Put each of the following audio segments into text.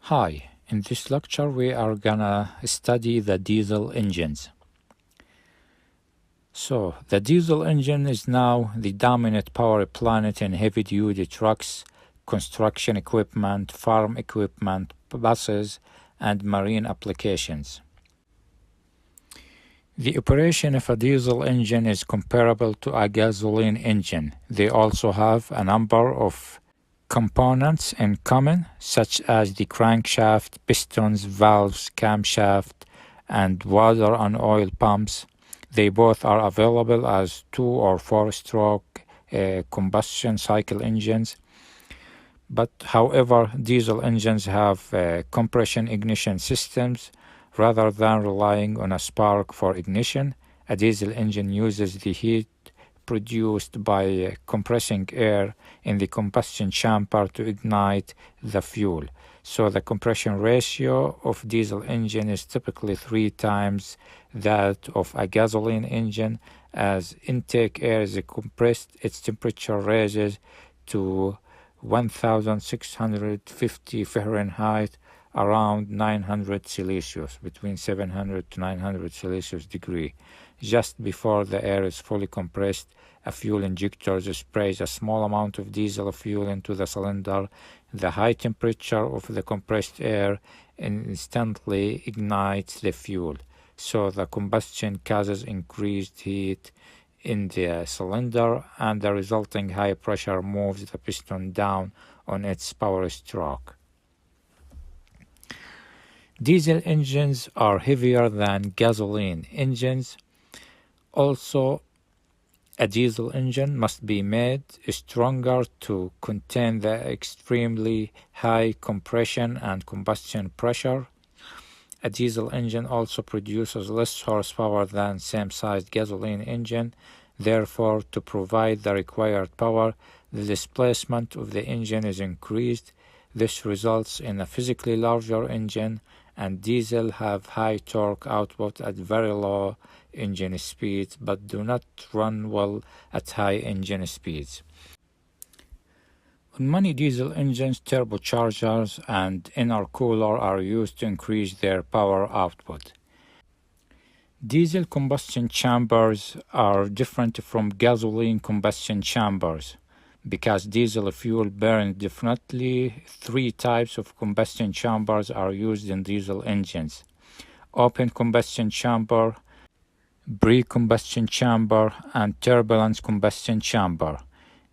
Hi, in this lecture we are gonna study the diesel engines. So, the diesel engine is now the dominant power plant in heavy-duty trucks, construction equipment, farm equipment, buses, and marine applications. The operation of a diesel engine is comparable to a gasoline engine. They also have a number of components in common, such as the crankshaft, pistons, valves, camshaft, and water and oil pumps. They both are available as 2 or 4-stroke combustion cycle engines. But however, diesel engines have compression ignition systems. Rather than relying on a spark for ignition, a diesel engine uses the heat produced by compressing air in the combustion chamber to ignite the fuel. So the compression ratio of diesel engine is typically 3 times that of a gasoline engine. As intake air is compressed, its temperature rises to 1650 Fahrenheit, around 900 Celsius, between 700 to 900 Celsius degree. Just before the air is fully compressed, a fuel injector sprays a small amount of diesel fuel into the cylinder. The high temperature of the compressed air instantly ignites the fuel, so the combustion causes increased heat in the cylinder, and the resulting high pressure moves the piston down on its power stroke. Diesel engines are heavier than gasoline engines. Also, a diesel engine must be made stronger to contain the extremely high compression and combustion pressure. A diesel engine also produces less horsepower than same-sized gasoline engine. Therefore, to provide the required power, the displacement of the engine is increased. This results in a physically larger engine, and diesel have high torque output at very low engine speeds, but do not run well at high engine speeds. On many diesel engines, turbochargers and intercooler are used to increase their power output. Diesel combustion chambers are different from gasoline combustion chambers. Because diesel fuel burns differently, 3 types of combustion chambers are used in diesel engines: open combustion chamber, pre-combustion chamber, and turbulent combustion chamber.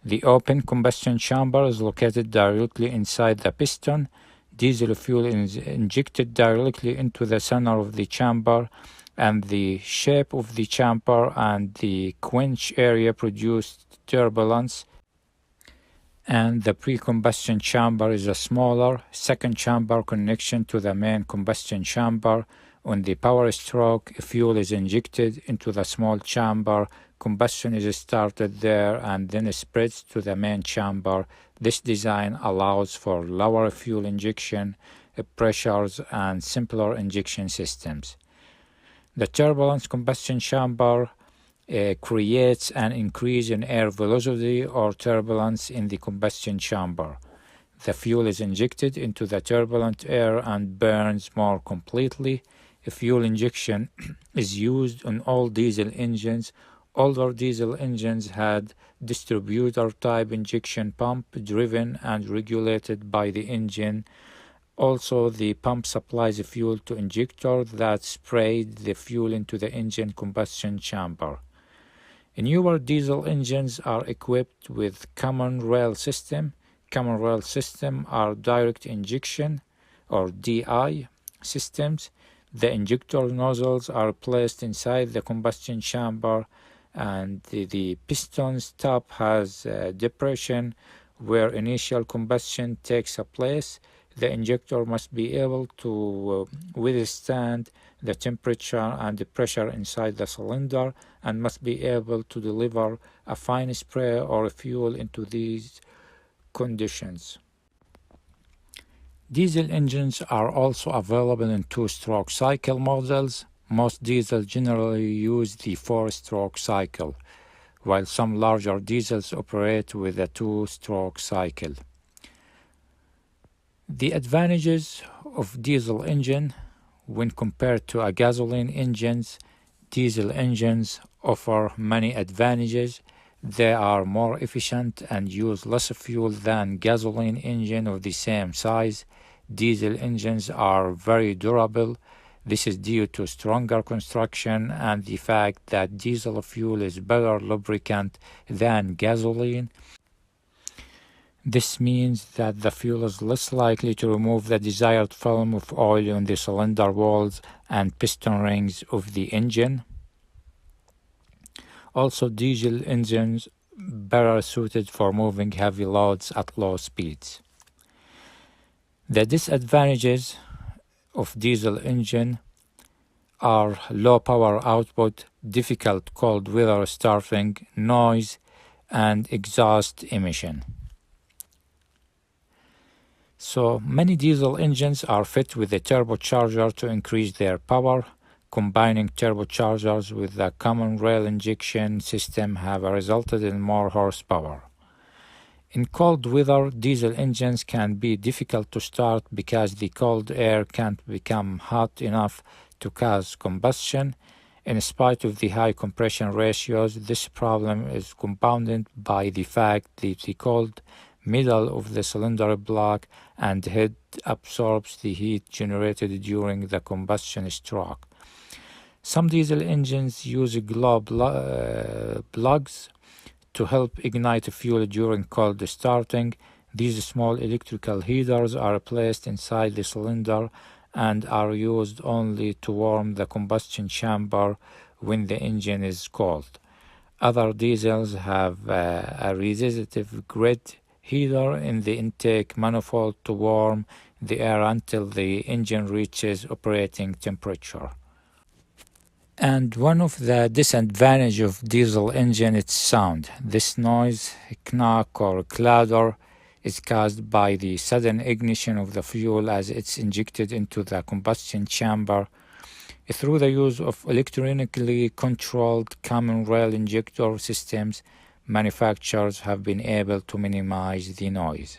The open combustion chamber is located directly inside the piston. Diesel fuel is injected directly into the center of the chamber, and the shape of the chamber and the quench area produce turbulence. And the pre-combustion chamber is a smaller second chamber connection to the main combustion chamber. On the power stroke, fuel is injected into the small chamber. Combustion is started there and then spreads to the main chamber. This design allows for lower fuel injection pressures and simpler injection systems. The turbulent combustion chamber creates an increase in air velocity or turbulence in the combustion chamber. The fuel is injected into the turbulent air and burns more completely. Fuel injection is used on all diesel engines. Older diesel engines had distributor-type injection pump driven and regulated by the engine. Also, the pump supplies fuel to injector that sprayed the fuel into the engine combustion chamber. Newer diesel engines are equipped with common rail system. Common rail system are direct injection or DI systems. The injector nozzles are placed inside the combustion chamber, and the piston's top has depression where initial combustion takes place. The injector must be able to withstand the temperature and the pressure inside the cylinder, and must be able to deliver a fine spray or fuel into these conditions. Diesel engines are also available in 2-stroke cycle models. Most diesels generally use the 4-stroke cycle, while some larger diesels operate with a 2-stroke cycle. The advantages of diesel engine when compared to a gasoline engines, diesel engines offer many advantages. They are more efficient and use less fuel than gasoline engine of the same size. Diesel engines are very durable. This is due to stronger construction and the fact that diesel fuel is better lubricant than gasoline. This means that the fuel is less likely to remove the desired film of oil in the cylinder walls and piston rings of the engine. Also, diesel engines better suited for moving heavy loads at low speeds. The disadvantages of diesel engine are low power output, difficult cold weather starting, noise, and exhaust emission. So many diesel engines are fit with a turbocharger to increase their power. Combining turbochargers with the common rail injection system have resulted in more horsepower. In cold weather, diesel engines can be difficult to start because the cold air can't become hot enough to cause combustion. In spite of the high compression ratios, this problem is compounded by the fact that the cold middle of the cylinder block and head absorbs the heat generated during the combustion stroke. Some diesel engines use glow plugs to help ignite fuel during cold starting. These small electrical heaters are placed inside the cylinder and are used only to warm the combustion chamber when the engine is cold. Other diesels have a resistive grid heater in the intake manifold to warm the air until the engine reaches operating temperature. And one of the disadvantages of diesel engine is sound. This noise, knock or clatter, is caused by the sudden ignition of the fuel as it's injected into the combustion chamber. Through the use of electronically controlled common rail injector systems, manufacturers have been able to minimize the noise.